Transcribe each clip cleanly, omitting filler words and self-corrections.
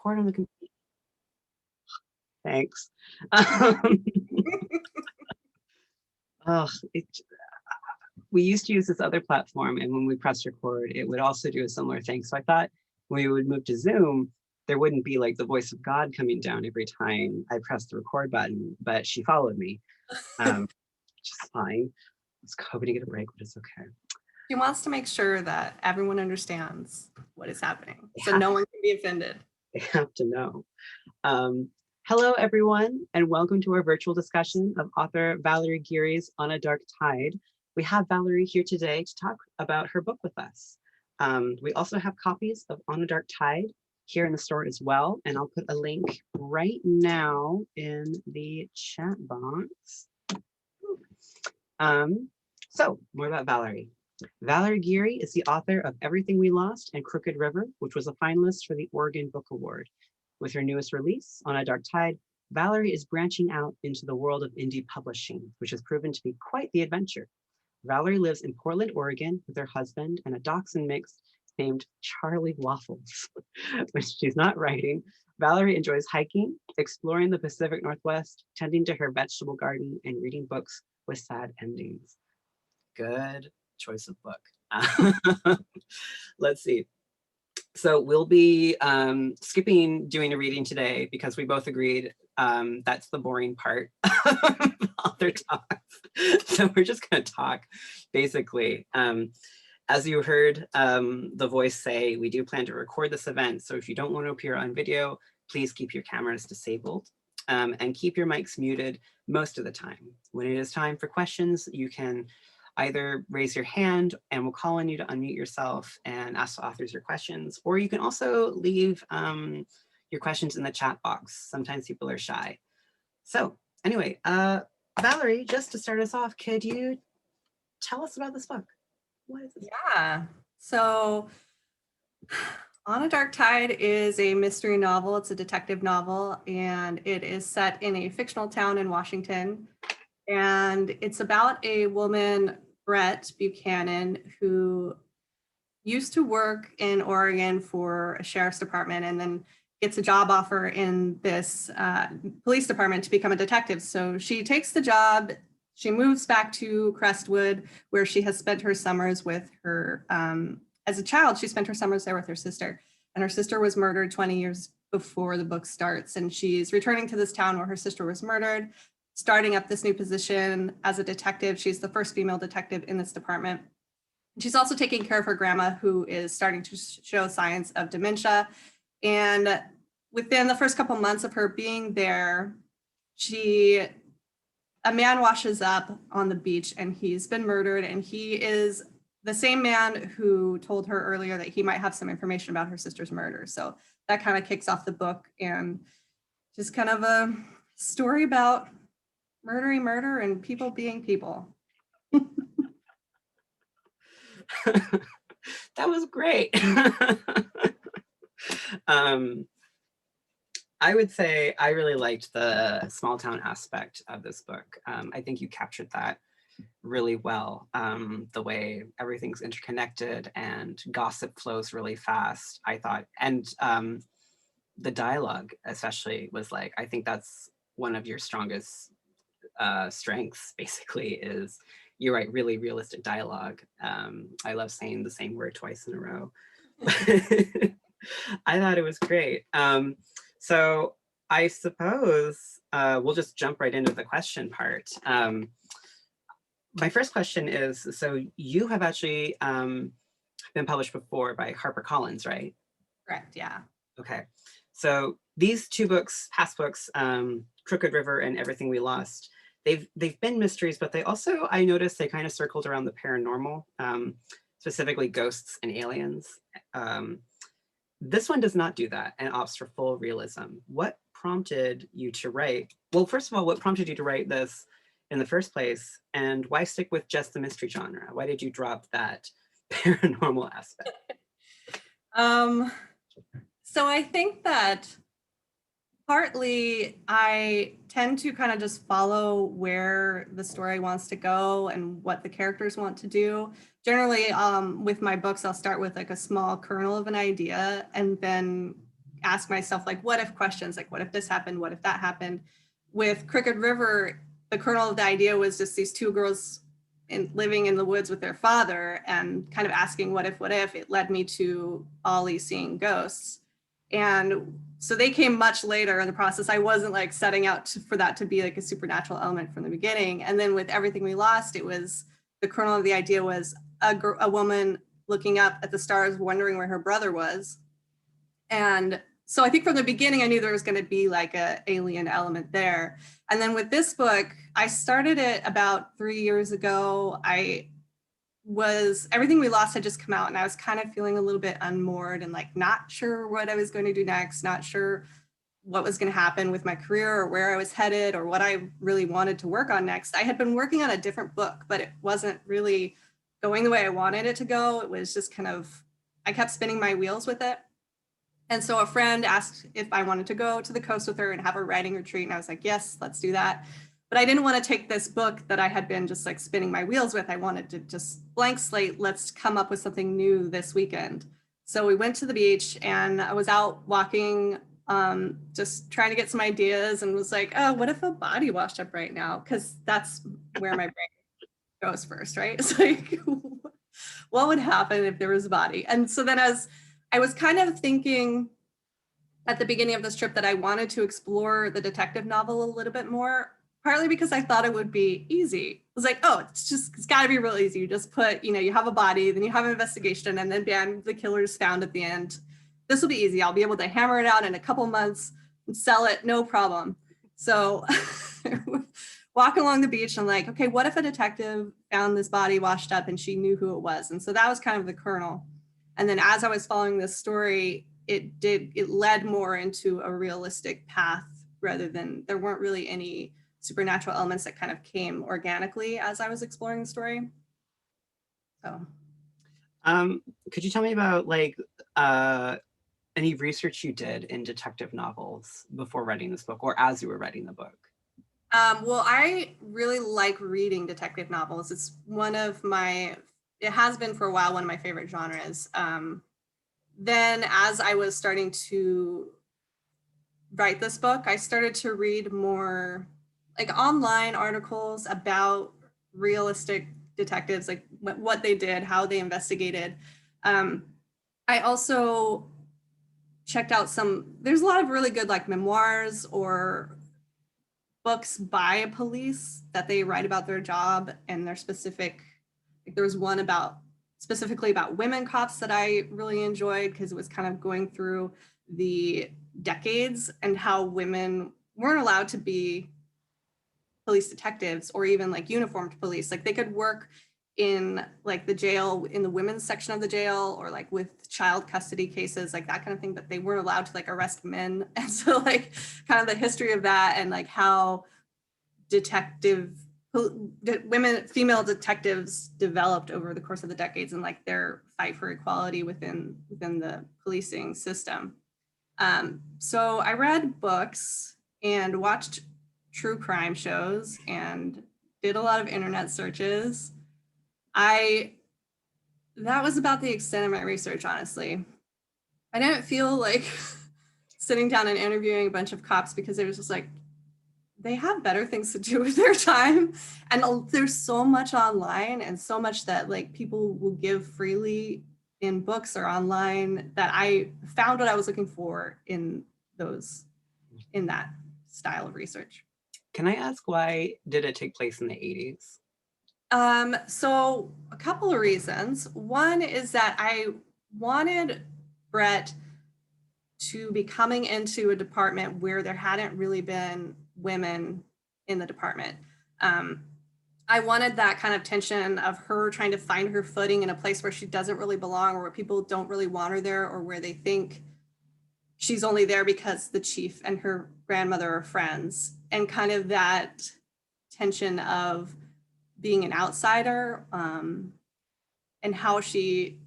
record on the computer. Thanks. Um, oh, we used to use this other platform, and when we pressed record, it would also do a similar thing. So I thought when we would move to Zoom, there wouldn't be like the voice of God coming down every time I pressed the record button, but she followed me, which is fine. I was hoping to get a break, but it's okay. She wants to make sure that everyone understands what is happening, so no one can be offended. They have to know. Hello, everyone, and welcome to our virtual discussion of author Valerie Geary's On a Dark Tide. We have Valerie here today to talk about her book with us. We also have copies of On a Dark Tide here in the store as well, and I'll put a link right now in the chat box. So more about Valerie. Valerie Geary is the author of Everything We Lost and Crooked River, which was a finalist for the Oregon Book Award. With her newest release, On a Dark Tide, Valerie is branching out into the world of indie publishing, which has proven to be quite the adventure. Valerie lives in Portland, Oregon with her husband and a dachshund mix named Charlie Waffles. When she's not writing, Valerie enjoys hiking, exploring the Pacific Northwest, tending to her vegetable garden, and reading books with sad endings. Good choice of book. Let's see. So we'll be skipping doing a reading today because we both agreed that's the boring part of author talks. So we're just going to talk basically. As you heard the voice say, we do plan to record this event. So if you don't want to appear on video, please keep your cameras disabled and keep your mics muted most of the time. When it is time for questions, you can either raise your hand and we'll call on you to unmute yourself and ask the authors your questions, or you can also leave your questions in the chat box. Sometimes people are shy. So anyway, Valerie, just to start us off, could you tell us about this book? What is this? Yeah, so On a Dark Tide is a mystery novel. It's a detective novel, and it is set in a fictional town in Washington. And it's about a woman, Brett Buchanan, who used to work in Oregon for a sheriff's department and then gets a job offer in this police department to become a detective. So she takes the job. She moves back to Crestwood, where she has spent her summers with her, as a child, she spent her summers there with her sister. And her sister was murdered 20 years before the book starts. And she's returning to this town where her sister was murdered, starting up this new position as a detective. She's the first female detective in this department. She's also taking care of her grandma, who is starting to show signs of dementia. And within the first couple months of her being there, a man washes up on the beach and he's been murdered, and he is the same man who told her earlier that he might have some information about her sister's murder. So that kind of kicks off the book, and just kind of a story about murder and people being people. That was great. I would say I really liked the small town aspect of this book. I think you captured that really well. The way everything's interconnected and gossip flows really fast, I thought. And the dialogue especially was like, I think that's one of your strongest strengths, basically, is you write really realistic dialogue. I love saying the same word twice in a row. I thought it was great. So I suppose we'll just jump right into the question part. My first question is, so you have actually been published before by HarperCollins, right? Correct, yeah. Okay, so these two books, past books, Crooked River and Everything We Lost, they've been mysteries, but they also, I noticed they kind of circled around the paranormal, specifically ghosts and aliens. This one does not do that and opts for full realism. What prompted you to write? Well, first of all, what prompted you to write this in the first place? And why stick with just the mystery genre? Why did you drop that paranormal aspect? So I think that partly I tend to kind of just follow where the story wants to go and what the characters want to do. Generally, with my books, I'll start with like a small kernel of an idea and then ask myself like what if questions, like what if this happened, what if that happened. With Crooked River, the kernel of the idea was just these two girls living in the woods with their father and kind of asking what if. It led me to Ollie seeing ghosts. And so they came much later in the process. I wasn't like setting out for that to be like a supernatural element from the beginning. And then with Everything We Lost, it was the kernel of the idea was a woman looking up at the stars, wondering where her brother was. And so I think from the beginning, I knew there was going to be like a alien element there. And then with this book, I started it about 3 years ago. Everything We Lost had just come out and I was kind of feeling a little bit unmoored and like not sure what I was going to do next, not sure what was going to happen with my career or where I was headed or what I really wanted to work on next. I had been working on a different book, but it wasn't really going the way I wanted it to go. It was just kind of, I kept spinning my wheels with it. And so a friend asked if I wanted to go to the coast with her and have a writing retreat. And I was like, yes, let's do that. But I didn't want to take this book that I had been just like spinning my wheels with. I wanted to just blank slate, let's come up with something new this weekend. So we went to the beach and I was out walking, just trying to get some ideas and was like, oh, what if a body washed up right now? Because that's where my brain goes first, right? It's like, what would happen if there was a body? And so then as I was kind of thinking at the beginning of this trip that I wanted to explore the detective novel a little bit more, partly because I thought it would be easy. It was like, oh, it's got to be real easy. You just put, you have a body, then you have an investigation, and then bam, the killer is found at the end. This will be easy. I'll be able to hammer it out in a couple months and sell it, no problem. So walk along the beach, I'm like, okay, what if a detective found this body washed up and she knew who it was? And so that was kind of the kernel. And then as I was following this story, it led more into a realistic path rather than, there weren't really any supernatural elements that kind of came organically as I was exploring the story. So. Could you tell me about like any research you did in detective novels before writing this book or as you were writing the book? Well, I really like reading detective novels. It's it has been for a while one of my favorite genres. Then as I was starting to write this book, I started to read more like online articles about realistic detectives, like what they did, how they investigated. I also checked out there's a lot of really good like memoirs or books by police that they write about their job and their specific, like there was one specifically about women cops that I really enjoyed because it was kind of going through the decades and how women weren't allowed to be police detectives or even like uniformed police. Like they could work in like the jail, in the women's section of the jail, or like with child custody cases, like that kind of thing, but they weren't allowed to like arrest men. And so like kind of the history of that and like how female detectives developed over the course of the decades and like their fight for equality within the policing system. So I read books and watched true crime shows and did a lot of internet searches. That was about the extent of my research, honestly. I didn't feel like sitting down and interviewing a bunch of cops because it was just like, they have better things to do with their time. And there's so much online and so much that like people will give freely in books or online that I found what I was looking for in that style of research. Can I ask why did it take place in the 80s? So a couple of reasons. One is that I wanted Brett to be coming into a department where there hadn't really been women in the department. I wanted that kind of tension of her trying to find her footing in a place where she doesn't really belong or where people don't really want her there or where they think she's only there because the chief and her grandmother are friends, and kind of that tension of being an outsider and how she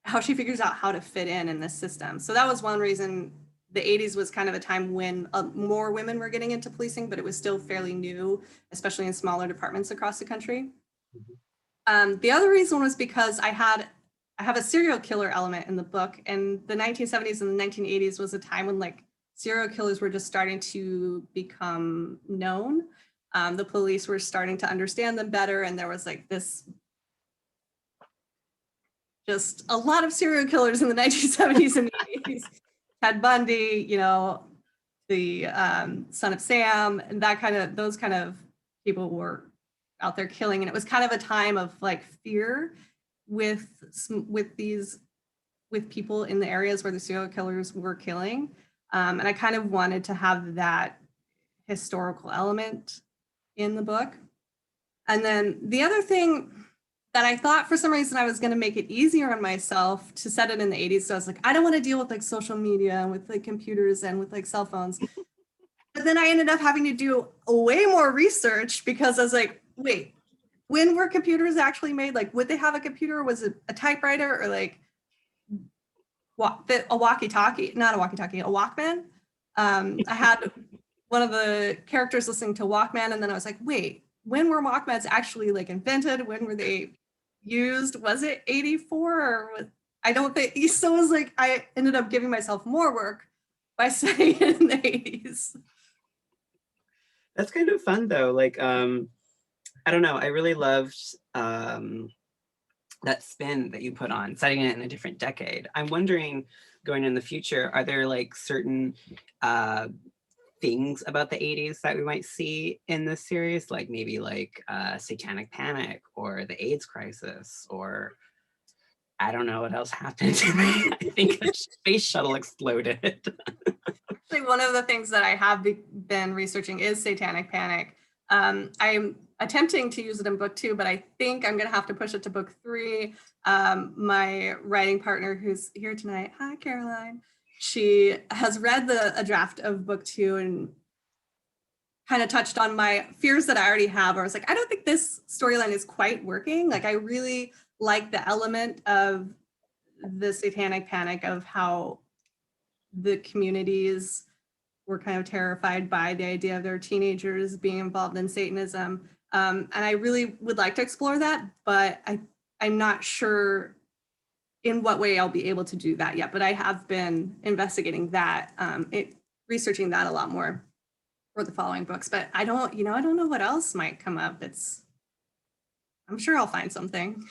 figures out how to fit in this system. So that was one reason. The 80s was kind of a time when more women were getting into policing, but it was still fairly new, especially in smaller departments across the country. The other reason was because I I have a serial killer element in the book, and the 1970s and the 1980s was a time when like serial killers were just starting to become known. The police were starting to understand them better, and there was like this just a lot of serial killers in the 1970s and 80s. Ted Bundy, you know, the Son of Sam, and those kind of people were out there killing, and it was kind of a time of like fear with people in the areas where the serial killers were killing, and I kind of wanted to have that historical element in the book. And then the other thing that I thought for some reason I was going to make it easier on myself to set it in the 80s. So I was like, I don't want to deal with like social media and with like computers and with like cell phones. But then I ended up having to do way more research because I was like, wait, when were computers actually made? Like, would they have a computer? Was it a typewriter or like a walkie-talkie? Not a walkie-talkie, a Walkman. I had one of the characters listening to Walkman, and then I was like, wait, when were Walkmans actually like invented? When were they used? Was it 84 or I don't think so. It was like I ended up giving myself more work by studying it in the 80s. That's kind of fun though. Like, I don't know. I really loved that spin that you put on setting it in a different decade. I'm wondering, going in the future, are there like certain things about the 80s that we might see in this series, like maybe like Satanic Panic or the AIDS crisis, or I don't know what else happened. I think a space shuttle exploded. Actually, one of the things that I have been researching is Satanic Panic. I'm attempting to use it in book 2, but I think I'm going to have to push it to book 3. My writing partner, who's here tonight, hi Caroline, she has read a draft of book 2 and kind of touched on my fears that I already have. I was like, I don't think this storyline is quite working. Like, I really like the element of the Satanic Panic, of how the communities were kind of terrified by the idea of their teenagers being involved in Satanism. And I really would like to explore that, but I'm not sure in what way I'll be able to do that yet. But I have been investigating that, researching that a lot more for the following books. But I don't know what else might come up. I'm sure I'll find something.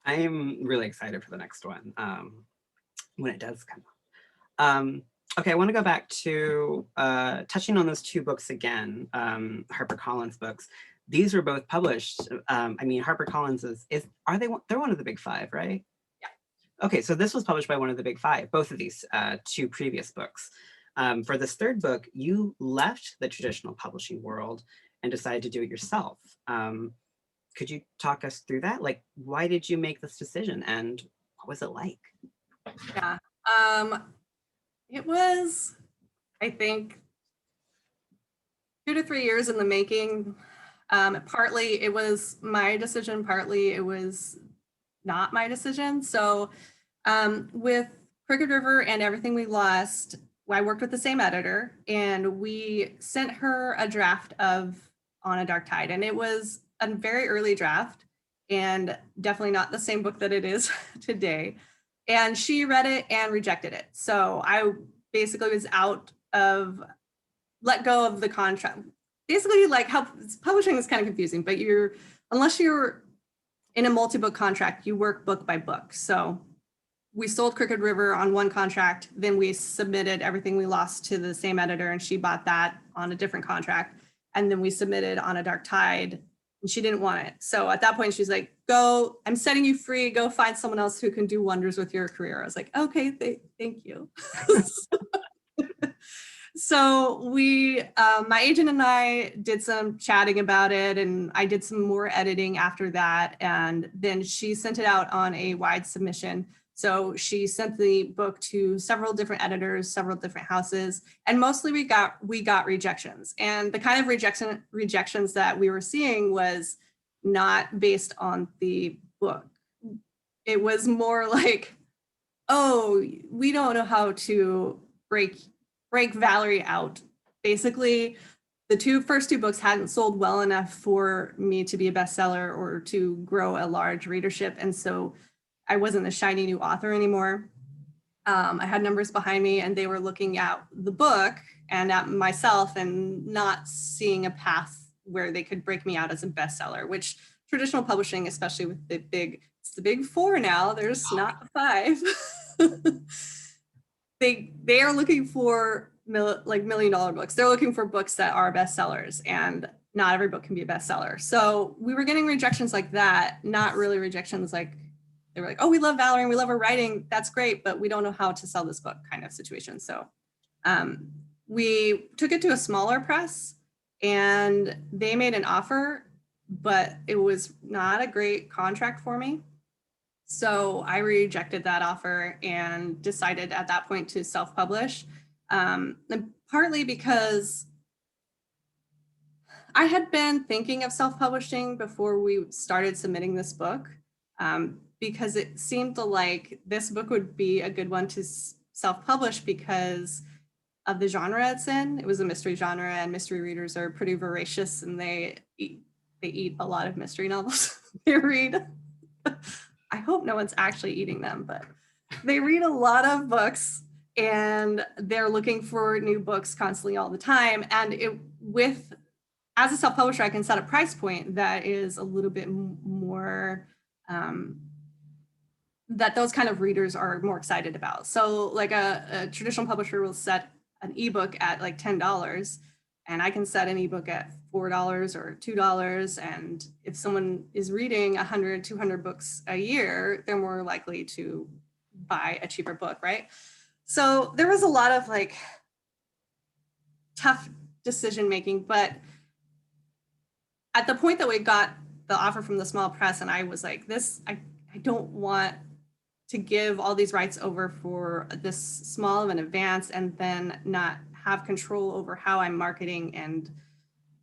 I'm really excited for the next one when it does come up. Okay, I want to go back to touching on those 2 books again, HarperCollins books. These were both published. I mean, HarperCollins they're one of the big 5, right? Yeah. Okay, so this was published by one of the big 5, both of these 2 previous books. For this 3rd book, you left the traditional publishing world and decided to do it yourself. Could you talk us through that? Like, why did you make this decision and what was it like? Yeah, it was, I think, 2 to 3 years in the making. Partly it was my decision, partly it was not my decision. So with Crooked River and Everything We Lost, I worked with the same editor, and we sent her a draft of On a Dark Tide, and it was a very early draft and definitely not the same book that it is today. And she read it and rejected it. So I basically was let go of the contract. Basically, like, how publishing is kind of confusing, but unless you're in a multi-book contract, you work book by book. So we sold Crooked River on one contract, then we submitted Everything We Lost to the same editor, and she bought that on a different contract. And then we submitted On a Dark Tide, and she didn't want it. So at that point, she's like, go, I'm setting you free. Go find someone else who can do wonders with your career. I was like, okay, thank you. So my agent and I did some chatting about it, and I did some more editing after that. And then she sent it out on a wide submission. So she sent the book to several different editors, several different houses, and mostly we got rejections. And the kind of rejections that we were seeing was not based on the book. It was more like, oh, we don't know how to break Valerie out. Basically, the first two books hadn't sold well enough for me to be a bestseller or to grow a large readership. And so I wasn't the shiny new author anymore. I had numbers behind me, and they were looking at the book and at myself and not seeing a path where they could break me out as a bestseller, which traditional publishing, especially with it's the big four now, there's not five. They are looking for $1 million books. They're looking for books that are bestsellers, and not every book can be a bestseller. So we were getting rejections like that, not really rejections like, they were like, oh, we love Valerie and we love her writing. That's great, but we don't know how to sell this book kind of situation. So we took it to a smaller press, and they made an offer, but it was not a great contract for me. So I rejected that offer and decided at that point to self-publish, and partly because I had been thinking of self-publishing before we started submitting this book, because it seemed like this book would be a good one to self-publish because of the genre it's in. It was a mystery genre, and mystery readers are pretty voracious, and they eat a lot of mystery novels. They read, I hope no one's actually eating them, but they read a lot of books, and they're looking for new books constantly all the time. And as a self-publisher, I can set a price point that is a little bit more, that those kind of readers are more excited about. So like a traditional publisher will set an ebook at like $10, and I can set an ebook at $4 or $2. And if someone is reading 100, 200 books a year, they're more likely to buy a cheaper book, right? So there was a lot of like tough decision making, but at the point that we got the offer from the small press, and I was like, I don't want to give all these rights over for this small of an advance and then not have control over how I'm marketing and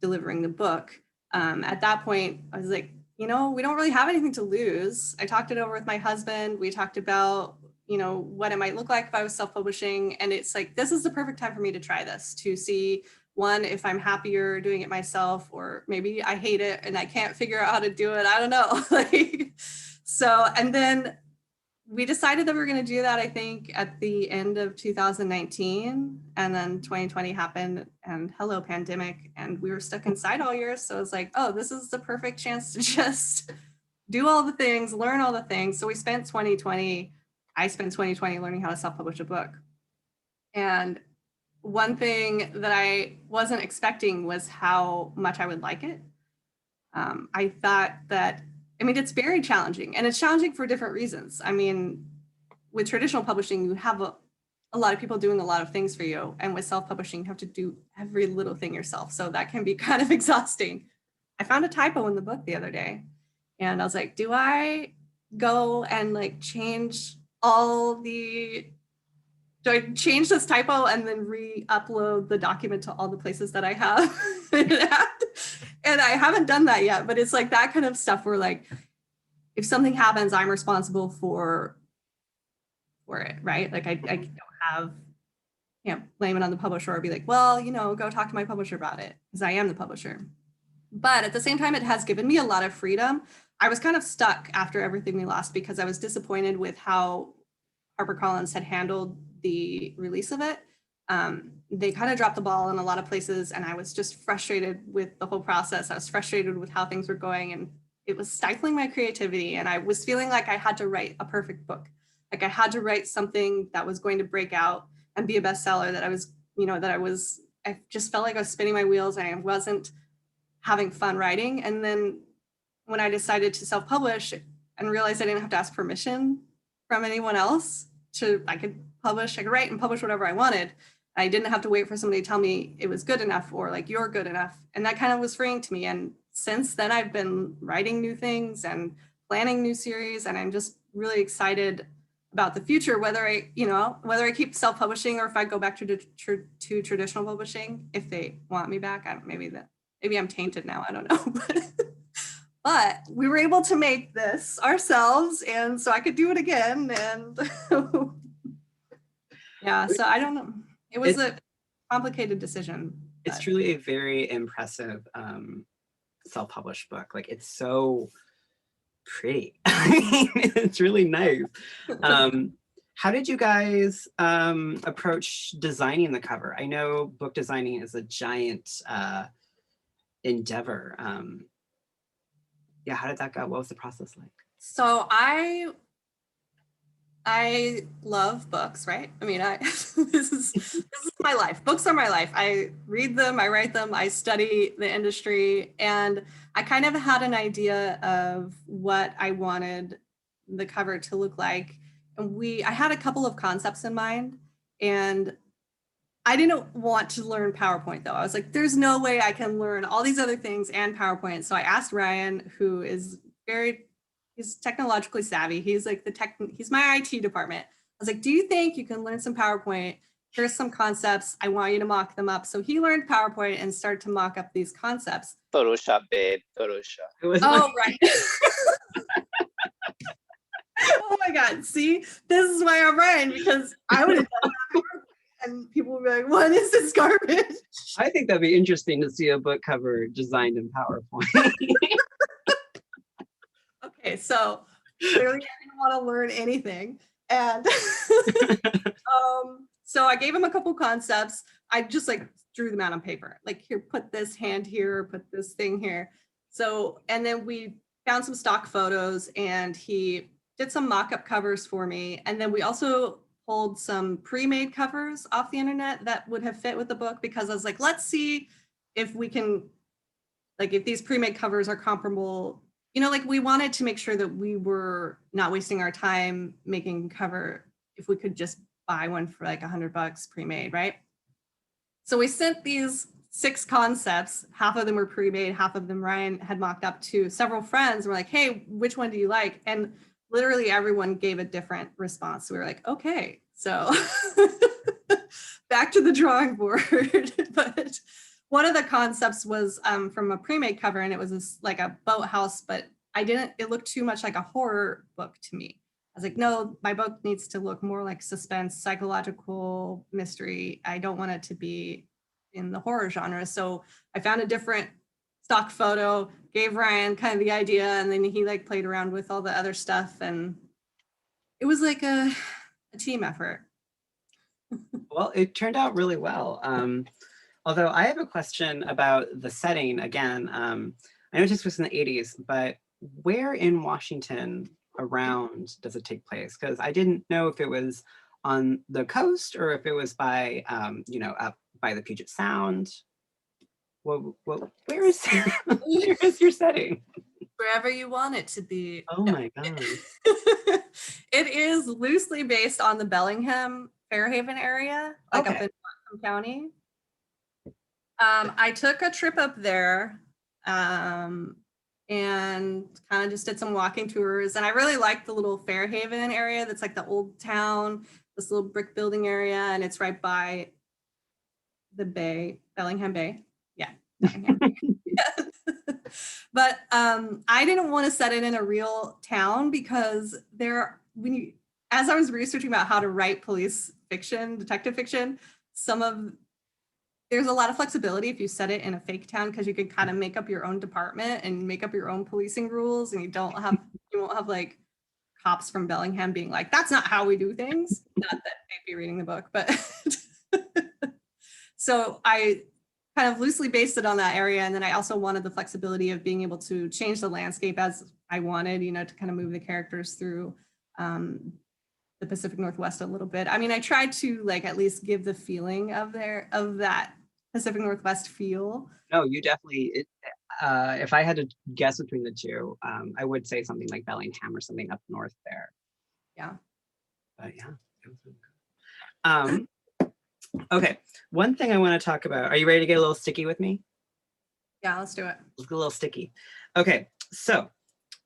delivering the book. At that point, I was like, we don't really have anything to lose. I talked it over with my husband. We talked about, what it might look like if I was self-publishing. And it's like, this is the perfect time for me to try this, to see, one, if I'm happier doing it myself, or maybe I hate it and I can't figure out how to do it. I don't know. So, and then we decided that we were going to do that, I think, at the end of 2019. And then 2020 happened, and hello, pandemic. And we were stuck inside all year. So I was like, oh, this is the perfect chance to just do all the things, learn all the things. So I spent 2020 learning how to self-publish a book. And one thing that I wasn't expecting was how much I would like it. I thought that, it's very challenging, and it's challenging for different reasons. With traditional publishing, you have a lot of people doing a lot of things for you. And with self-publishing, you have to do every little thing yourself. So that can be kind of exhausting. I found a typo in the book the other day, and I was like, do I go and change do I change this typo and then re-upload the document to all the places that I have? And I haven't done that yet, but it's like that kind of stuff where if something happens, I'm responsible for it, right? I don't have, blame it on the publisher or be like, well, go talk to my publisher about it, because I am the publisher. But at the same time, it has given me a lot of freedom. I was kind of stuck after everything we lost because I was disappointed with how HarperCollins had handled the release of it. They kind of dropped the ball in a lot of places, and I was just frustrated with the whole process. I was frustrated with how things were going, and it was stifling my creativity. And I was feeling like I had to write a perfect book. Like I had to write something that was going to break out and be a bestseller, I just felt like I was spinning my wheels and I wasn't having fun writing. And then when I decided to self-publish and realized I didn't have to ask permission from anyone else, I could write and publish whatever I wanted. I didn't have to wait for somebody to tell me it was good enough or you're good enough. And that kind of was freeing to me. And since then I've been writing new things and planning new series, and I'm just really excited about the future, whether I keep self-publishing or if I go back to traditional publishing, if they want me back. Maybe I'm tainted now, I don't know. But we were able to make this ourselves, and so I could do it again. And yeah, so I don't know. It was a complicated decision. It's But truly a very impressive self-published book. Like, it's so pretty. I mean, it's really nice. How did you guys approach designing the cover? I know book designing is a giant endeavor. Yeah, how did that go? What was the process like? so I love books, right? I mean, this is my life. Books are my life. I read them, I write them, I study the industry, and I kind of had an idea of what I wanted the cover to look like. And I had a couple of concepts in mind, and I didn't want to learn PowerPoint though. I was like, there's no way I can learn all these other things and PowerPoint. So I asked Ryan, who is he's technologically savvy. He's like he's my IT department. I was like, do you think you can learn some PowerPoint? Here's some concepts. I want you to mock them up. So he learned PowerPoint and started to mock up these concepts. Photoshop, babe. Photoshop. Oh, right. Oh my God. See, this is why I'm Ryan, because I would have done that and people would be like, what is this garbage? I think that'd be interesting to see a book cover designed in PowerPoint. Okay, so clearly I didn't want to learn anything. And so I gave him a couple concepts. I just like drew them out on paper. Like, here, put this hand here, put this thing here. So, and then we found some stock photos and he did some mock-up covers for me. And then we also pulled some pre-made covers off the internet that would have fit with the book, because I was like, let's see if we can, like, if these pre-made covers are comparable. You know, like, we wanted to make sure that we were not wasting our time making cover if we could just buy one for like $100 pre-made, right? So we sent these 6 concepts. Half of them were pre-made, half of them Ryan had mocked up to several friends. We're like, hey, which one do you like? And literally everyone gave a different response. So we were like, okay, so back to the drawing board. But one of the concepts was from a pre-made cover, and it was like a boathouse, but it looked too much like a horror book to me. I was like, no, my book needs to look more like suspense, psychological mystery. I don't want it to be in the horror genre. So I found a different stock photo, gave Ryan kind of the idea, and then he like played around with all the other stuff, and it was like a team effort. Well, it turned out really well. Although I have a question about the setting again. I know this was in the 80s, but where in Washington around does it take place? Because I didn't know if it was on the coast or if it was by, up by the Puget Sound. Well, where is your setting? Wherever you want it to be. Oh my God. It is loosely based on the Bellingham, Fairhaven area, like up in Whatcom County. I took a trip up there and kind of just did some walking tours. And I really liked the little Fairhaven area that's like the old town, this little brick building area, and it's right by the bay, Bellingham Bay. Yeah. Bellingham Bay. But I didn't want to set it in a real town, because as I was researching about how to write police fiction, detective fiction, there's a lot of flexibility if you set it in a fake town, because you can kind of make up your own department and make up your own policing rules, and you won't have like cops from Bellingham being like, that's not how we do things. Not that they'd be reading the book, but so I kind of loosely based it on that area. And then I also wanted the flexibility of being able to change the landscape as I wanted, to kind of move the characters through the Pacific Northwest a little bit. I mean, I tried to like at least give the feeling of that Pacific Northwest feel. No, you definitely, if I had to guess between the two, I would say something like Bellingham or something up north there. Yeah. But yeah, it was really good. Okay, one thing I want to talk about. Are you ready to get a little sticky with me? Yeah, let's do it. Let's get a little sticky. Okay, so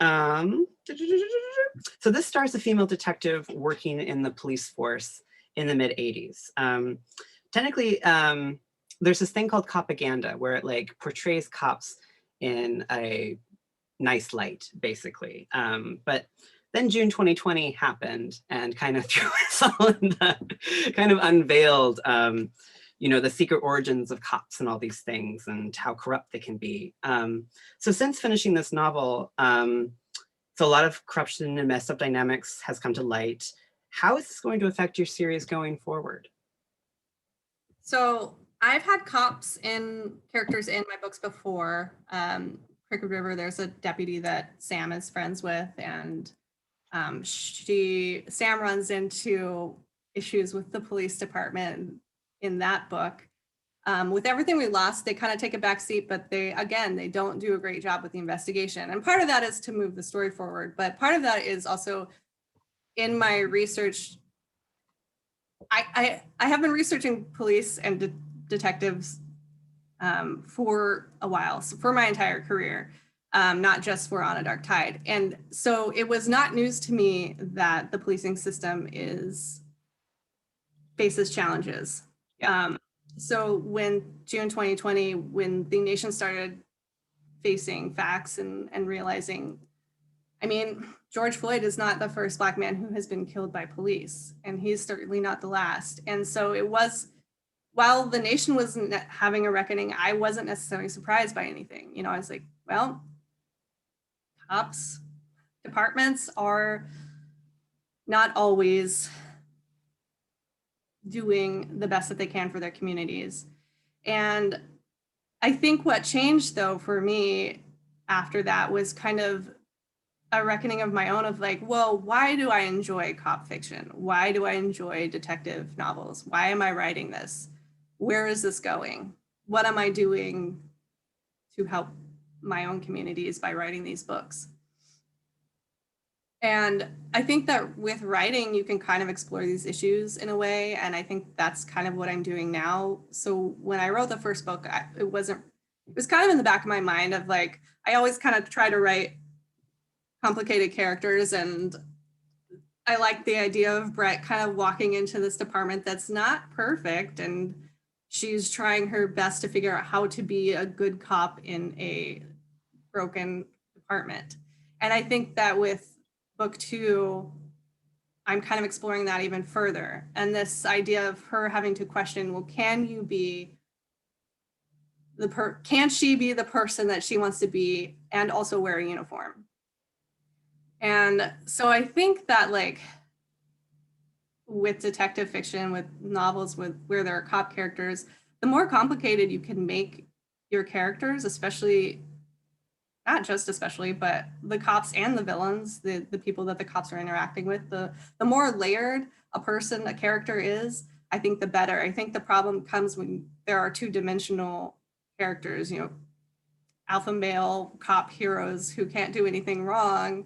this stars a female detective working in the police force in the mid 80s. Technically, there's this thing called copaganda where it like portrays cops in a nice light, basically. But then June 2020 happened and kind of threw us all in the kind of unveiled, the secret origins of cops and all these things and how corrupt they can be. So since finishing this novel, so a lot of corruption and messed up dynamics has come to light. How is this going to affect your series going forward? So I've had characters in my books before. Crooked River, there's a deputy that Sam is friends with, and Sam runs into issues with the police department in that book. With Everything We Lost, they kind of take a back seat, but they don't do a great job with the investigation. And part of that is to move the story forward, but part of that is also in my research. I have been researching police and detectives for a while, so for my entire career, not just for On a Dark Tide. And so it was not news to me that the policing system faces challenges. Yeah. So when June 2020, when the nation started facing facts and realizing, I mean, George Floyd is not the first Black man who has been killed by police, and he's certainly not the last. And so it was, while the nation was having a reckoning, I wasn't necessarily surprised by anything. I was like, well, cops, departments are not always doing the best that they can for their communities. And I think what changed, though, for me after that was kind of a reckoning of my own of like, well, why do I enjoy cop fiction? Why do I enjoy detective novels? Why am I writing this? Where is this going? What am I doing to help my own communities by writing these books? And I think that with writing, you can kind of explore these issues in a way. And I think that's kind of what I'm doing now. So when I wrote the first book, it was kind of in the back of my mind of like, I always kind of try to write complicated characters. And I like the idea of Brett kind of walking into this department that's not perfect. And she's trying her best to figure out how to be a good cop in a broken department. And I think that with book 2, I'm kind of exploring that even further. And this idea of her having to question, well, can she be the person that she wants to be and also wear a uniform? And so I think that like with detective fiction, with novels where there are cop characters, the more complicated you can make your characters, especially, but the cops and the villains, the people that the cops are interacting with, the more layered a character is, I think the better. I think the problem comes when there are two-dimensional characters, alpha male cop heroes who can't do anything wrong,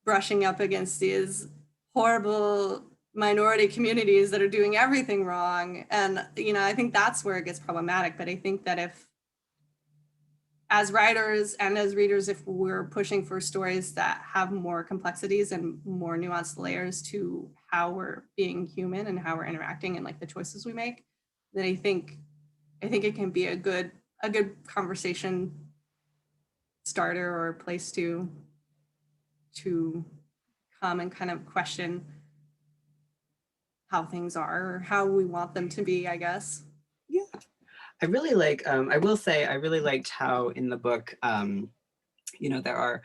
brushing up against these horrible minority communities that are doing everything wrong. And, I think that's where it gets problematic. But I think that if, as writers and as readers, if we're pushing for stories that have more complexities and more nuanced layers to how we're being human and how we're interacting and like the choices we make, then I think it can be a good conversation starter or a place to come and kind of question how things are or how we want them to be, I guess. Yeah. I really like, I will say, I really liked how in the book, there are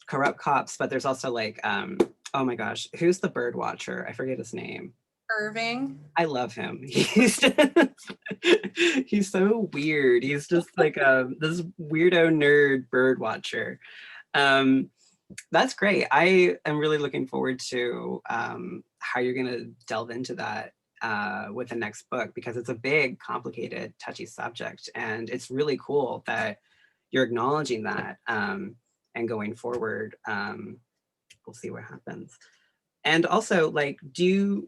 corrupt cops, but there's also like, oh my gosh, who's the bird watcher? I forget his name. Irving. I love him. He's so weird. He's just like this weirdo nerd bird watcher. That's great. I am really looking forward to how you're going to delve into that with the next book, because it's a big, complicated, touchy subject. And it's really cool that you're acknowledging that and going forward. We'll see what happens. And also, like, do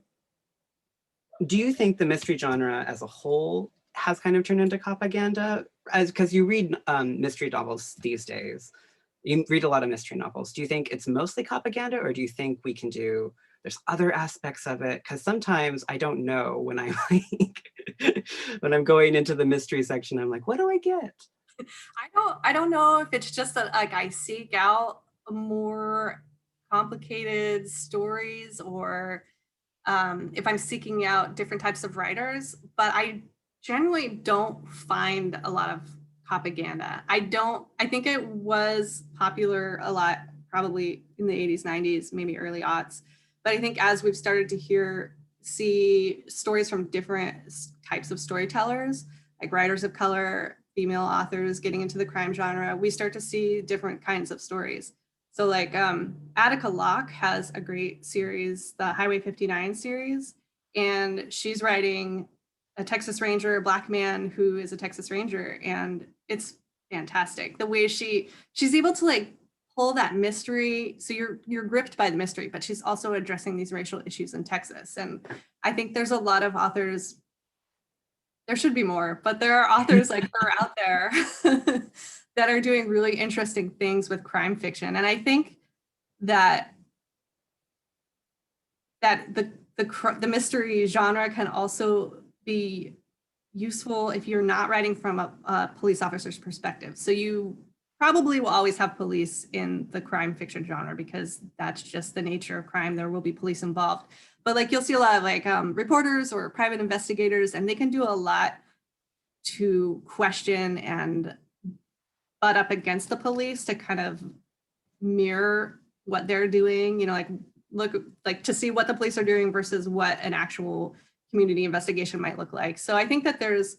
you think the mystery genre as a whole has kind of turned into copaganda? Because you read mystery novels these days. You read a lot of mystery novels. Do you think it's mostly copaganda, or do you think there's other aspects of it? Because sometimes I don't know when I'm like, when I'm going into the mystery section, I'm like, what do I get? I don't know if it's just that like I seek out more complicated stories, or if I'm seeking out different types of writers, but I generally don't find a lot of copaganda. I think it was popular a lot, probably in the 80s, 90s, maybe early aughts. But I think as we've started to see stories from different types of storytellers, like writers of color, female authors getting into the crime genre, we start to see different kinds of stories. So like Attica Locke has a great series, the Highway 59 series, and she's writing a Texas Ranger, a Black man who is a Texas Ranger, and it's fantastic. The way she's able to like pull that mystery, so you're gripped by the mystery, but she's also addressing these racial issues in Texas. And I think there's a lot of authors, there should be more, but there are authors like her out there that are doing really interesting things with crime fiction. And I think that the mystery genre can also be useful if you're not writing from a police officer's perspective. So you probably will always have police in the crime fiction genre because that's just the nature of crime. There will be police involved. But like you'll see a lot of like reporters or private investigators, and they can do a lot to question and butt up against the police to kind of mirror what they're doing, you know, like look like to see what the police are doing versus what an actual community investigation might look like. So I think that there's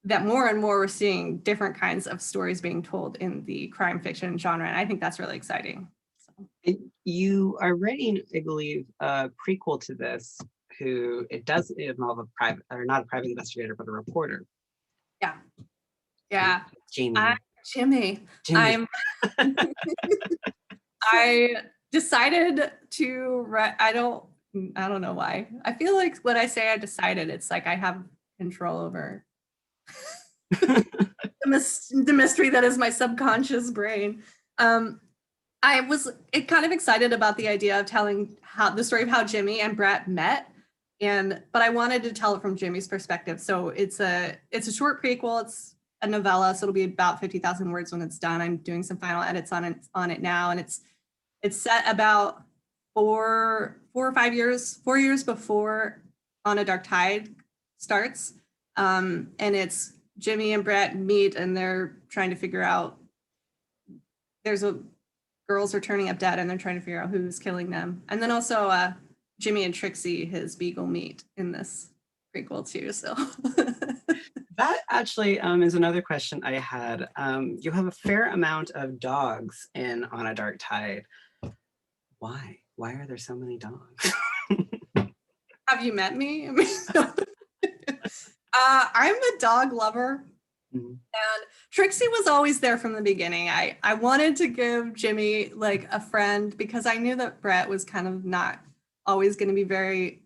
that more and more we're seeing different kinds of stories being told in the crime fiction genre. And I think that's really exciting. So. You are writing, I believe, a prequel to this, who it does involve a private, or not a private investigator, but a reporter. Yeah. Yeah. Jamie. Jimmy. I decided to write, I don't know why. I feel like when I say I decided, it's like I have control over the mystery that is my subconscious brain. I was kind of excited about the idea of telling the story of how Jimmy and Brett met, but I wanted to tell it from Jimmy's perspective. So it's a short prequel. It's a novella, so it'll be about 50,000 words when it's done. I'm doing some final edits on it now, and it's set about 4 years before On a Dark Tide starts, and it's Jimmy and Brett meet, and they're trying to figure out. Girls are turning up dead, and they're trying to figure out who's killing them. And then also Jimmy and Trixie, his beagle, meet in this prequel too. So that actually is another question I had. You have a fair amount of dogs in On a Dark Tide. Why? Why are there so many dogs? Have you met me? I mean, I'm a dog lover. Mm-hmm. And Trixie was always there from the beginning. I wanted to give Jimmy like a friend because I knew that Brett was kind of not always going to be very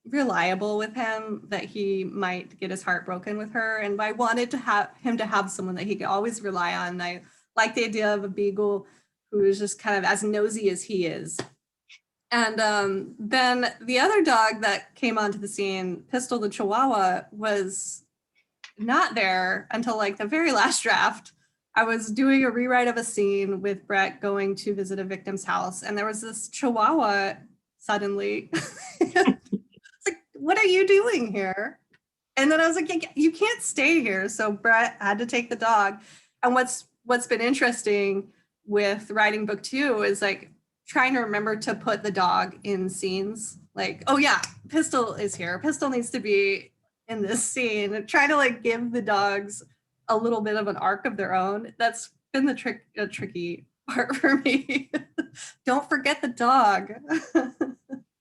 reliable with him, that he might get his heart broken with her. And I wanted to have him to have someone that he could always rely on. And I like the idea of a beagle who is just kind of as nosy as he is. And then the other dog that came onto the scene, Pistol the Chihuahua, was not there until like the very last draft. I was doing a rewrite of a scene with Brett going to visit a victim's house, and there was this Chihuahua suddenly. It's like, what are you doing here? And then I was like, you can't stay here. So Brett had to take the dog. And what's been interesting with writing book 2 is like trying to remember to put the dog in scenes. Like, oh yeah, Pistol is here. Pistol needs to be in this scene, and try to like give the dogs a little bit of an arc of their own. That's been the tricky part for me. Don't forget the dog.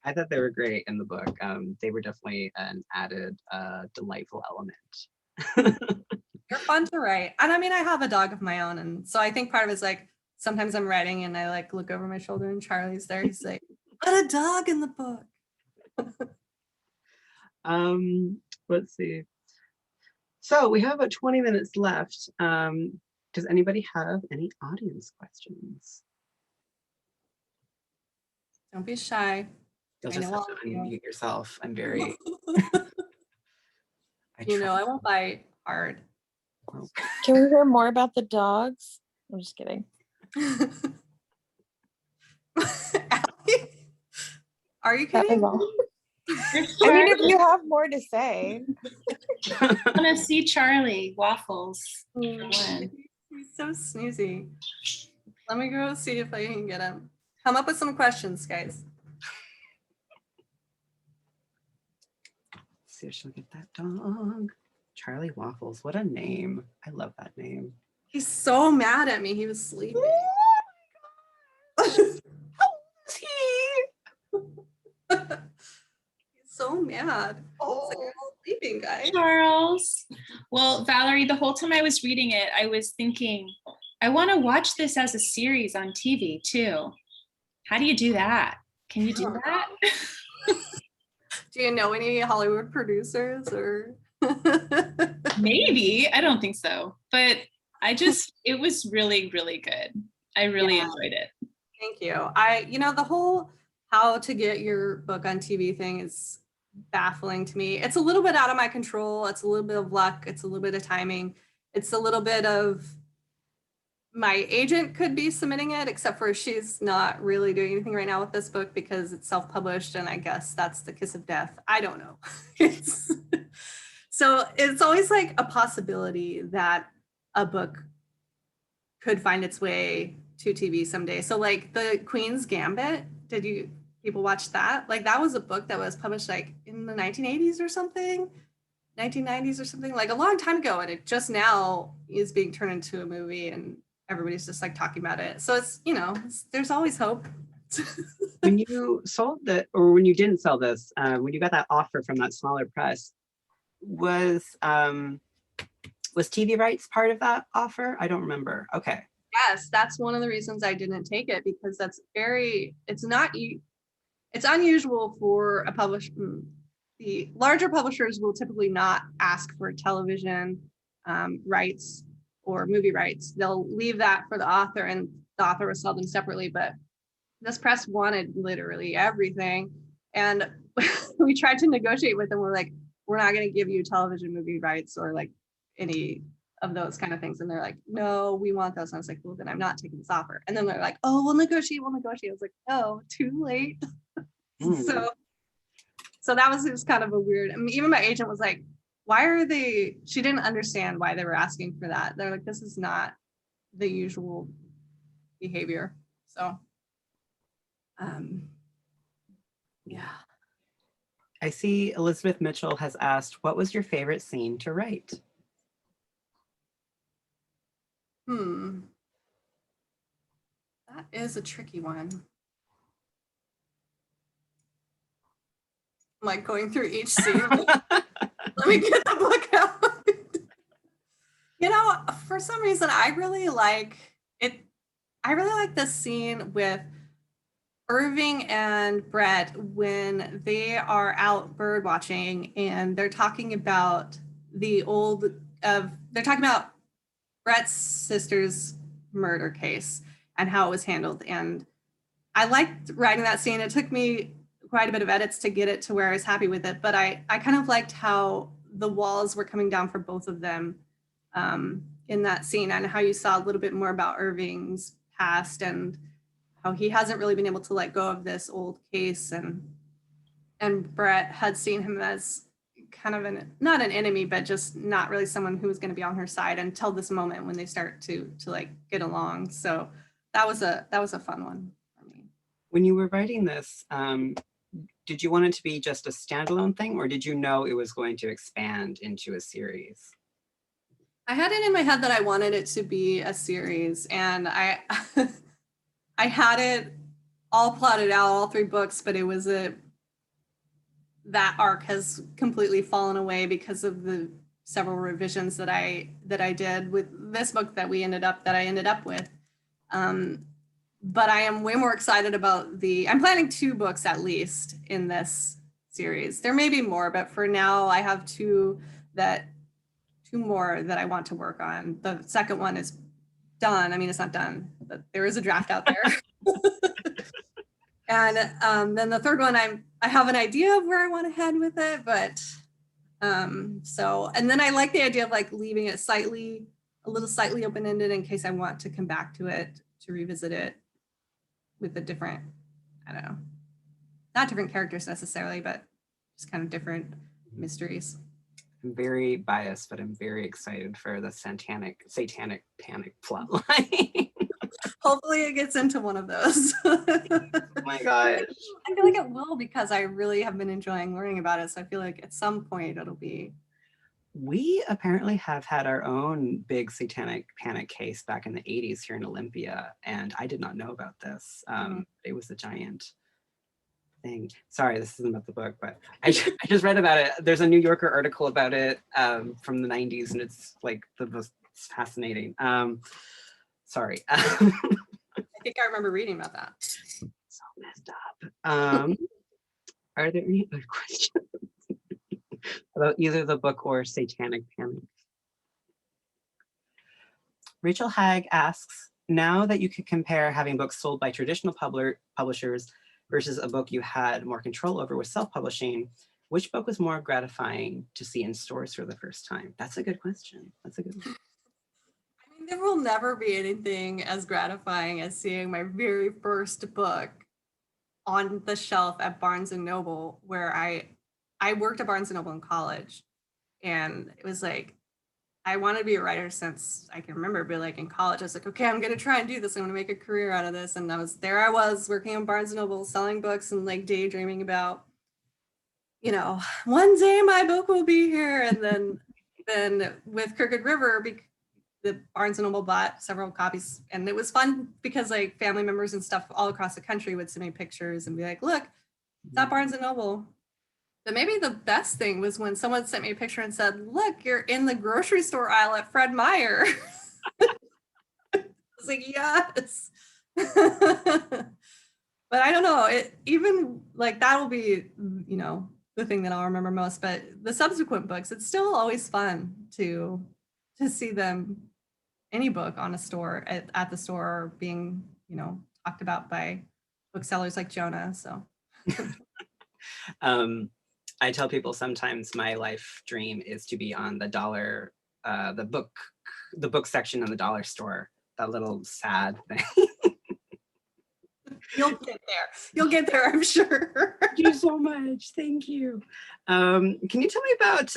I thought they were great in the book. They were definitely an added delightful element. They're fun to write. And I mean, I have a dog of my own, and so I think part of it is like sometimes I'm writing and I like look over my shoulder and Charlie's there. He's like, put a dog in the book. Let's see. So we have about 20 minutes left. Does anybody have any audience questions? Don't be shy. You'll just have to unmute yourself. I'm very... I won't bite hard. Can we hear more about the dogs? I'm just kidding. Are you kidding? I mean, if you have more to say. I want to see Charlie Waffles. For one. He's so snoozy. Let me go see if I can get him. Come up with some questions, guys. See if she'll get that dog. Charlie Waffles. What a name. I love that name. He's so mad at me. He was sleeping. How old is he? He's so mad. Oh. It's like, I'm sleeping, guys. Charles. Well, Valerie, the whole time I was reading it, I was thinking, I want to watch this as a series on TV too. How do you do that? Can you do that? Do you know any Hollywood producers or? Maybe. I don't think so. But it was really, really good. I really enjoyed it. Thank you. The whole how to get your book on TV thing is baffling to me. It's a little bit out of my control. It's a little bit of luck. It's a little bit of timing. It's a little bit of my agent could be submitting it, except for she's not really doing anything right now with this book because it's self-published, and I guess that's the kiss of death. I don't know. So it's always like a possibility that a book could find its way to TV someday. So like the Queen's Gambit, did you people watch that? Like that was a book that was published like in the 1980s or something, 1990s or something, like a long time ago, and it just now is being turned into a movie and everybody's just like talking about it. So it's, there's always hope. When you sold or when you didn't sell this, when you got that offer from that smaller press, was TV rights part of that offer? I don't remember. Okay. Yes, that's one of the reasons I didn't take it, because it's unusual for a publisher. The larger publishers will typically not ask for television rights or movie rights. They'll leave that for the author, and the author will sell them separately. But this press wanted literally everything. And we tried to negotiate with them. We're like, we're not going to give you television movie rights or like any of those kind of things. And they're like, no, we want those. And I was like, well, then I'm not taking this offer. And then they're like, oh, we'll negotiate. I was like, oh, too late. So that was just kind of a weird, I mean, even my agent was like, she didn't understand why they were asking for that. They're like, this is not the usual behavior. So, yeah. I see Elizabeth Mitchell has asked, what was your favorite scene to write? That is a tricky one. I'm like going through each scene. Let me get the book out. For some reason, I really like it. I really like this scene with Irving and Brett when they are out bird watching, and they're talking about Brett's sister's murder case and how it was handled. And I liked writing that scene. It took me quite a bit of edits to get it to where I was happy with it, but I kind of liked how the walls were coming down for both of them in that scene, and how you saw a little bit more about Irving's past and how he hasn't really been able to let go of this old case, and Brett had seen him as kind of not an enemy, but just not really someone who was going to be on her side until this moment when they start to like get along. So that was a fun one for me. When you were writing this, did you want it to be just a standalone thing, or did you know it was going to expand into a series? I had it in my head that I wanted it to be a series, and I I had it all plotted out, all 3 books, but it was that arc has completely fallen away because of the several revisions that I did with this book that I ended up with. But I am way more excited about I'm planning 2 books at least in this series. There may be more, but for now I have 2 more that I want to work on. The second one is done. I mean, it's not done, but there is a draft out there. And then the third one, I have an idea of where I want to head with it, but and then I like the idea of like leaving it a little slightly open-ended in case I want to come back to it, to revisit it with a different, I don't know, not different characters necessarily, but just kind of different mysteries. I'm very biased, but I'm very excited for the satanic panic plotline. Hopefully it gets into one of those. Oh my gosh. I feel like it will because I really have been enjoying learning about it. So I feel like at some point it'll be. We apparently have had our own big satanic panic case back in the 80s here in Olympia, and I did not know about this. It was a giant thing. Sorry, this isn't about the book, but I just read about it. There's a New Yorker article about it from the 90s, and it's like the most fascinating. Sorry. I think I remember reading about that. So messed up. Are there any other questions about either the book or satanic panic? Rachel Hagg asks, now that you could compare having books sold by traditional publishers versus a book you had more control over with self-publishing, which book was more gratifying to see in stores for the first time? That's a good question. That's a good one. I mean, there will never be anything as gratifying as seeing my very first book on the shelf at Barnes and Noble, where I worked at Barnes and Noble in college. And it was like, I wanted to be a writer since I can remember, but like in college, I was like, okay, I'm going to try and do this. I'm going to make a career out of this. And I was working on Barnes and Noble, selling books and like daydreaming about, one day my book will be here. And then with Crooked River, the Barnes and Noble bought several copies, and it was fun because like family members and stuff all across the country would send me pictures and be like, look, it's at Barnes and Noble. But maybe the best thing was when someone sent me a picture and said, look, you're in the grocery store aisle at Fred Meyer. I was like, yes. But I don't know, even like that will be, the thing that I'll remember most. But the subsequent books, it's still always fun to see them, any book on a store at the store being, talked about by booksellers like Jonah. So I tell people sometimes my life dream is to be on the dollar, the book section in the dollar store, that little sad thing. You'll get there. You'll get there, I'm sure. Thank you so much. Thank you. Can you tell me about,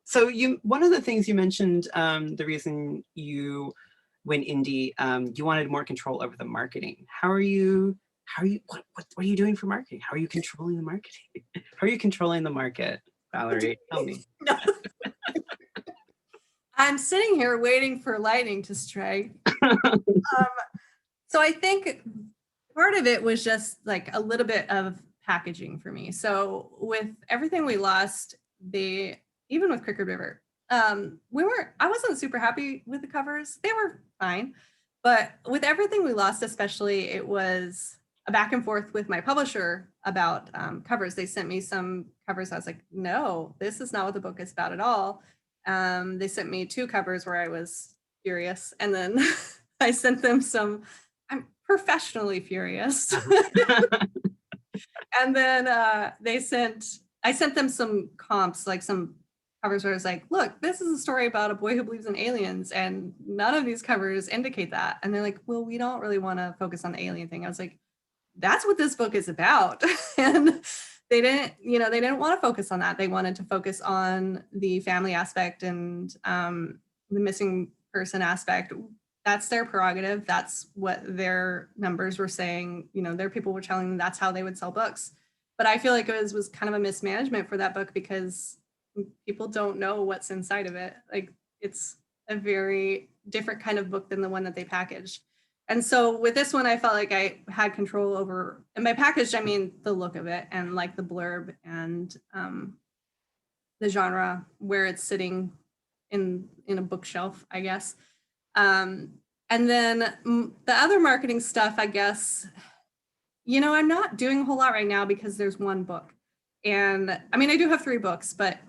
so one of the things you mentioned, the reason you went indie, you wanted more control over the marketing. What are you doing for marketing? How are you controlling the marketing? How are you controlling the market, Valerie? Tell me. No. I'm sitting here waiting for lightning to strike. So I think part of it was just like a little bit of packaging for me. So with Everything We Lost, even with Crooked River, I wasn't super happy with the covers. They were fine. But with Everything We Lost, especially, it was a back and forth with my publisher about covers. They sent me some covers. I was like, no, this is not what the book is about at all. They sent me 2 covers where I was furious. And then I sent them I'm professionally furious. And then I sent them some comps, like some covers where I was like, look, this is a story about a boy who believes in aliens, and none of these covers indicate that. And they're like, well, we don't really want to focus on the alien thing. I was like, that's what this book is about. And they didn't want to focus on that. They wanted to focus on the family aspect and the missing person aspect. That's their prerogative. That's what their numbers were saying. Their people were telling them that's how they would sell books. But I feel like it was kind of a mismanagement for that book because people don't know what's inside of it. Like, it's a very different kind of book than the one that they packaged. And so with this one, I felt like I had control over, and by packaged, I mean the look of it and like the blurb and the genre where it's sitting in a bookshelf, I guess. And then the other marketing stuff, I guess, I'm not doing a whole lot right now because there's one book. And I mean, I do have 3 books, but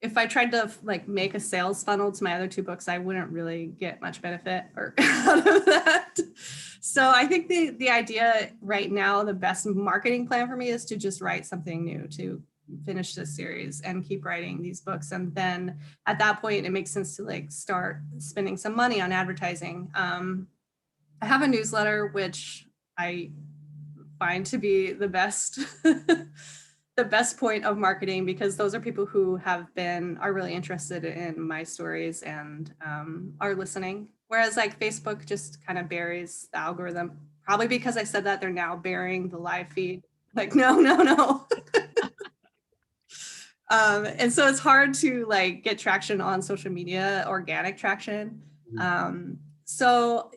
if I tried to like make a sales funnel to my other 2 books, I wouldn't really get much benefit out of that. So I think the idea right now, the best marketing plan for me is to just write something new, to finish this series and keep writing these books. And then at that point, it makes sense to like start spending some money on advertising. I have a newsletter, which I find to be the best the best point of marketing, because those are people who are really interested in my stories and are listening. Whereas like Facebook just kind of buries the algorithm. Probably because I said that, they're now burying the live feed. Like, no. And so it's hard to like get traction on social media, organic traction. So,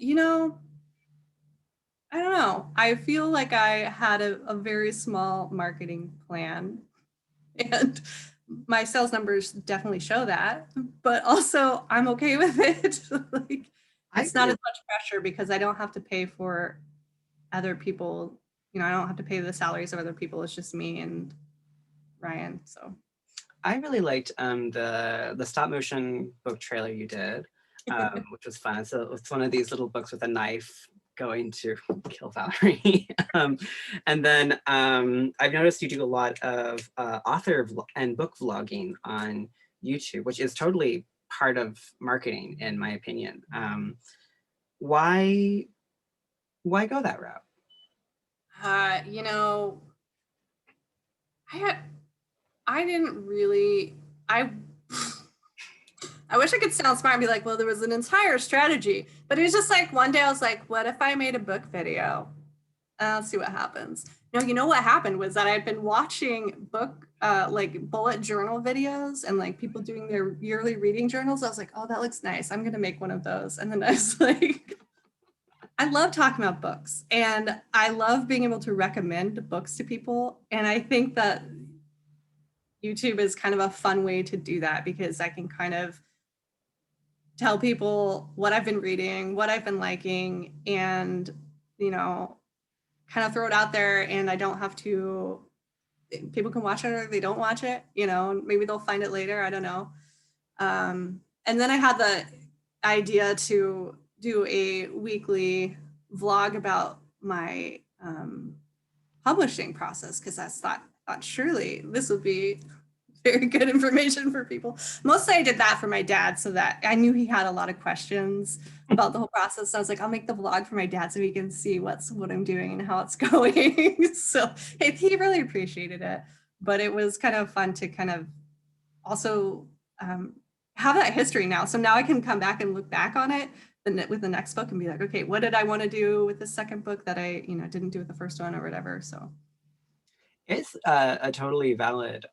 I don't know. I feel like I had a very small marketing plan, and my sales numbers definitely show that, but also I'm okay with it. Like, it's not as much pressure because I don't have to pay for other people. I don't have to pay the salaries of other people. It's just me and Ryan. So I really liked the stop motion book trailer you did, which was fun. So it's one of these little books with a knife going to kill Valerie. And then I've noticed you do a lot of author and book vlogging on YouTube, which is totally part of marketing, in my opinion. Why go that route? I didn't really, I wish I could sound smart and be like, well, there was an entire strategy, but it was just like one day I was like, what if I made a book video? Let's see what happens. No, what happened was that I'd been watching like bullet journal videos and like people doing their yearly reading journals. I was like, oh, that looks nice. I'm going to make one of those. And then I was like, I love talking about books and I love being able to recommend books to people. And I think that YouTube is kind of a fun way to do that because I can kind of tell people what I've been reading, what I've been liking, and, kind of throw it out there, and I don't have to, people can watch it or they don't watch it, maybe they'll find it later. I don't know. And then I had the idea to do a weekly vlog about my publishing process because I thought surely this would be very good information for people. Mostly I did that for my dad so that I knew he had a lot of questions about the whole process. So I was like, I'll make the vlog for my dad so he can see what I'm doing and how it's going. So he really appreciated it, but it was kind of fun to kind of also have that history now. So now I can come back and look back on it with the next book and be like, okay, what did I want to do with the second book that I, didn't do with the first one or whatever. So it's a totally valid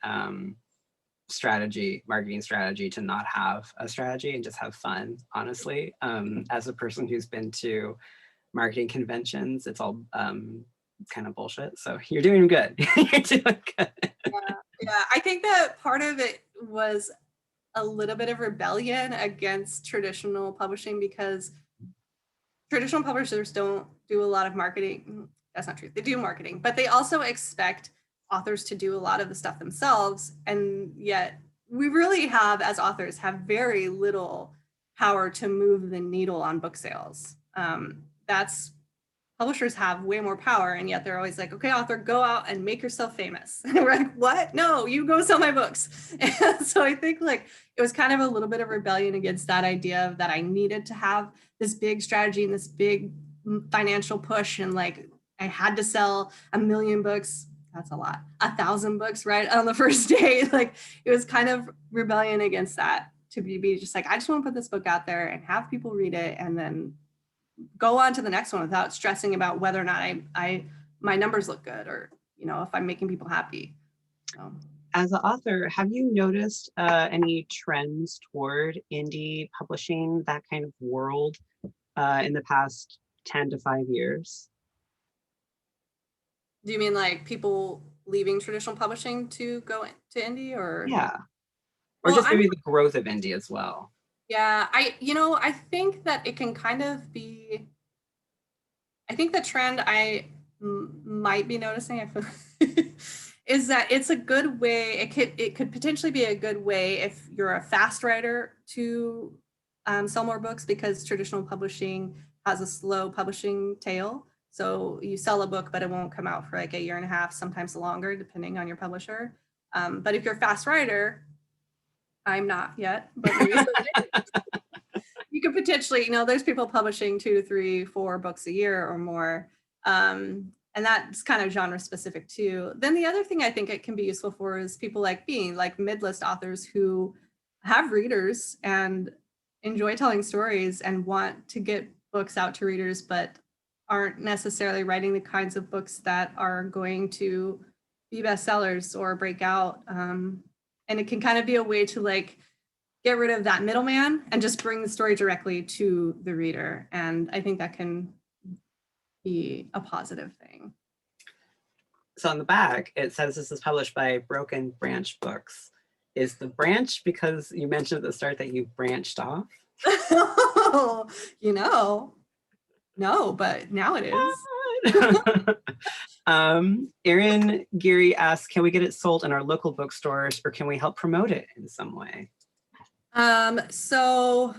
marketing strategy to not have a strategy and just have fun, honestly. As a person who's been to marketing conventions, it's all kind of bullshit. So you're doing good. You're doing good. Yeah, I think that part of it was a little bit of rebellion against traditional publishing because traditional publishers don't do a lot of marketing. That's not true. They do marketing, but they also expect authors to do a lot of the stuff themselves. And yet we really have very little power to move the needle on book sales. Publishers have way more power, and yet they're always like, okay, author, go out and make yourself famous. And we're like, what? No, you go sell my books. And so I think like it was kind of a little bit of rebellion against that idea of that I needed to have this big strategy and this big financial push. And like, I had to sell 1 million books. That's a lot. 1,000 books right on the first day. Like it was kind of rebellion against that to be just like, I just want to put this book out there and have people read it and then go on to the next one without stressing about whether or not my numbers look good or, if I'm making people happy. So. As an author, have you noticed any trends toward indie publishing, that kind of world in the past 10 to 5 years? Do you mean like people leaving traditional publishing to go to indie or? Yeah. Or just maybe the growth of indie as well. Yeah, I think that it can kind of be, I think the trend I might be noticing is that it's a good way, it could potentially be a good way if you're a fast writer to sell more books because traditional publishing has a slow publishing tail. So you sell a book, but it won't come out for like 1.5 years, sometimes longer, depending on your publisher. But if you're a fast writer, I'm not yet, but maybe you could potentially, there's people publishing 2 to 3, 4 books a year or more. And that's kind of genre specific too. Then the other thing I think it can be useful for is people like me, like mid-list authors who have readers and enjoy telling stories and want to get books out to readers, but aren't necessarily writing the kinds of books that are going to be bestsellers or break out. And it can kind of be a way to like get rid of that middleman and just bring the story directly to the reader. And I think that can be a positive thing. So on the back, it says this is published by Broken Branch Books. Is the branch because you mentioned at the start that you branched off? You know, no, but now it is. Erin Geary asks, can we get it sold in our local bookstores or can we help promote it in some way? So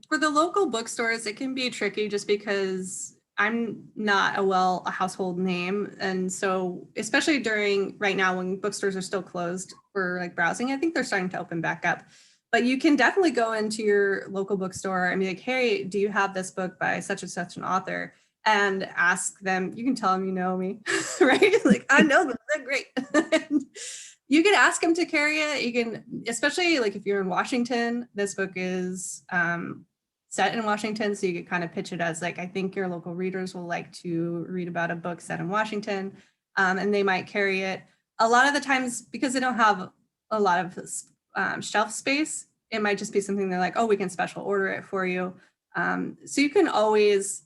for the local bookstores, it can be tricky just because I'm not a household name. And so especially during right now when bookstores are still closed for like browsing, I think they're starting to open back up. But you can definitely go into your local bookstore and be like, hey, do you have this book by such and such an author? And ask them, you can tell them you know me, right? Like, I know them, they're great. You can ask them to carry it. You can, especially like if you're in Washington, this book is set in Washington. So you could kind of pitch it as like, I think your local readers will like to read about a book set in Washington, and they might carry it. A lot of the times, because they don't have a lot of shelf space, it might just be something they're like, oh, we can special order it for you. So you can always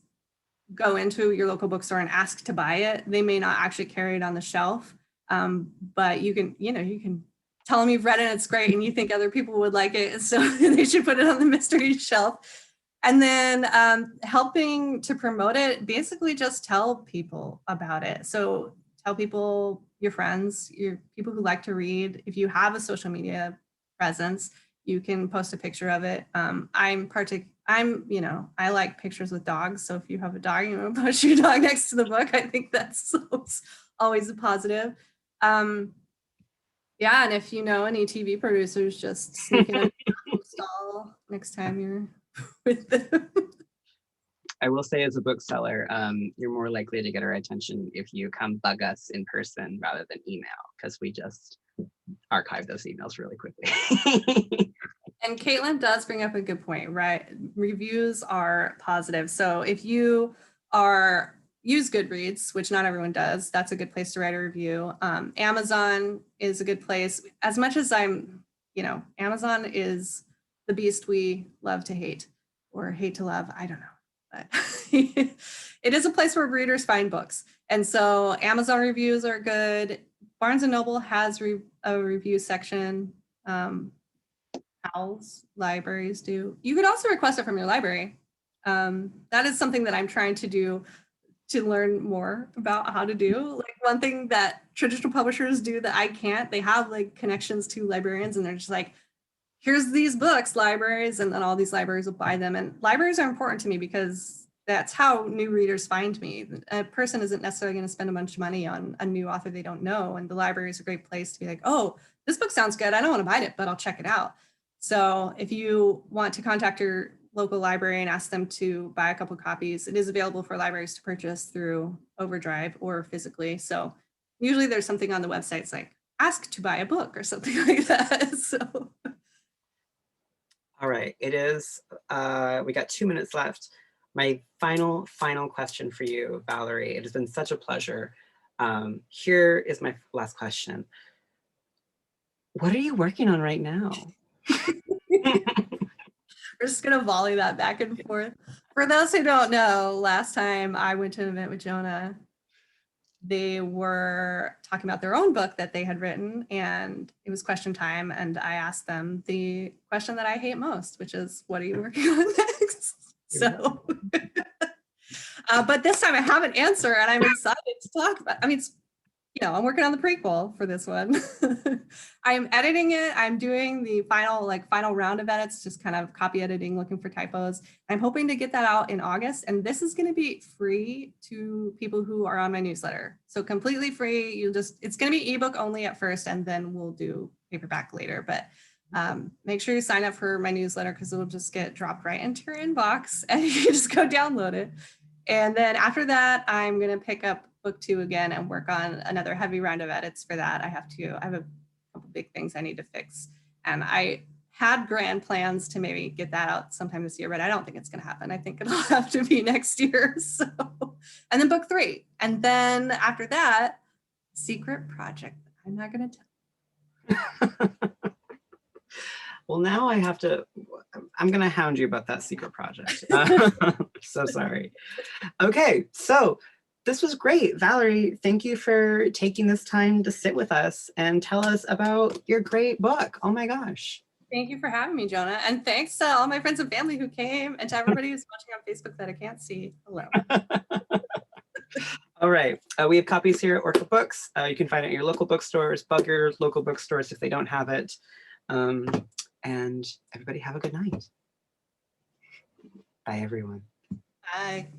go into your local bookstore and ask to buy it. They may not actually carry it on the shelf, but you can tell them you've read it and it's great and you think other people would like it. So they should put it on the mystery shelf. And then helping to promote it, basically just tell people about it. So tell people, your friends, your people who like to read. If you have a social media presence, you can post a picture of it. I like pictures with dogs. So if you have a dog, you want to post your dog next to the book, I think that's always a positive. And if you know any TV producers, just sneak it in the stall next time you're with them. I will say as a bookseller, you're more likely to get our attention if you come bug us in person rather than email, because we just archive those emails really quickly. And Caitlin does bring up a good point, right? Reviews are positive. So if you use Goodreads, which not everyone does, that's a good place to write a review. Amazon is a good place. As much as Amazon is the beast we love to hate or hate to love, I don't know. But it is a place where readers find books. And so Amazon reviews are good. Barnes and Noble has a review section. Libraries do. You could also request it from your library. That is something that I'm trying to do to learn more about how to do. Like one thing that traditional publishers do that I can't, they have like connections to librarians and they're just like, here's these books, libraries, and then all these libraries will buy them. And libraries are important to me because that's how new readers find me. A person isn't necessarily going to spend a bunch of money on a new author they don't know. And the library is a great place to be like, oh, this book sounds good. I don't want to buy it, but I'll check it out. So if you want to contact your local library and ask them to buy a couple copies, it is available for libraries to purchase through Overdrive or physically. So usually there's something on the websites like ask to buy a book or something like that. So. All right, it is, we got 2 minutes left. My final question for you, Valerie. It has been such a pleasure. Here is my last question. What are you working on right now? We're just gonna volley that back and forth. For those who don't know, last time I went to an event with Jonah, they were talking about their own book that they had written and it was question time. And I asked them the question that I hate most, which is, what are you working on next? So, but this time I have an answer and I'm excited to talk about, I'm working on the prequel for this one. I'm editing it. I'm doing the final round of edits, just kind of copy editing, looking for typos. I'm hoping to get that out in August. And this is going to be free to people who are on my newsletter. So completely free. It's going to be ebook only at first, and then we'll do paperback later. But make sure you sign up for my newsletter because it'll just get dropped right into your inbox and you can just go download it. And then after that, I'm gonna pick up book 2 again and work on another heavy round of edits for that. I have a couple big things I need to fix. And I had grand plans to maybe get that out sometime this year, but I don't think it's gonna happen. I think it'll have to be next year. So, and then book 3. And then after that, secret project. I'm not gonna tell. Well, now I'm going to hound you about that secret project. So sorry. Okay, so this was great. Valerie, thank you for taking this time to sit with us and tell us about your great book. Oh my gosh. Thank you for having me, Jonah. And thanks to all my friends and family who came and to everybody who's watching on Facebook that I can't see. Hello. All right, we have copies here at Orca Books. You can find it at your local bookstores, bug your local bookstores if they don't have it. And everybody have a good night. Bye, everyone. Bye.